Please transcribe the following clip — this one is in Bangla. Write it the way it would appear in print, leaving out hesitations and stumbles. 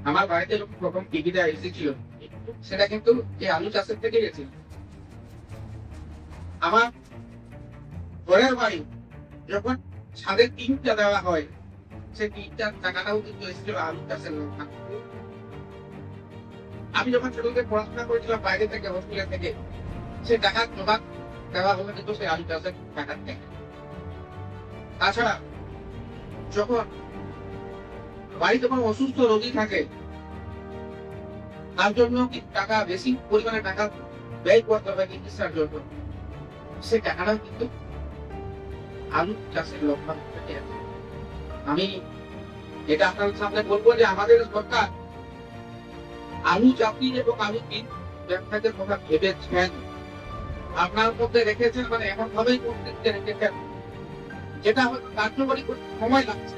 আমার বাড়িতে যখন প্রথম টিভিটা এসেছিল, সেটা কিন্তু এই আলু চাষের থেকে গেছিল। আমার ঘরের বাড়ি যখন ছাদের টিনটা দেওয়া হয়, সেই টিনটার টাকাটাও কিন্তু এসেছিল আলু চাষের লক্ষা। আমি যখন ছোটদের পড়াশোনা করেছিলাম বাইরে থেকে, হসপিটাল থেকে, সে টাকার জমা দেওয়া হলো কিন্তু সেই আলু চাষের টাকার থেকে। তাছাড়া যখন বাড়িতে কোনো অসুস্থ রোগী থাকে, তার জন্য টাকা, বেশি পরিমাণে টাকা ব্যয় করতে হবে চিকিৎসার জন্য, সে টাকাটাও কিন্তু আলু চাষের লক্ষণ থেকে আসে। আমি এটা আপনার সামনে বলবো যে আমাদের সরকার আলু চাষি এবং আলু বীজ ব্যবসাদের কথা ভেবেছেন, আপনার মধ্যে রেখেছেন, মানে এমন ভাবেই করতে রেখেছেন যেটা কার্যকরী করতে সময় লাগছে।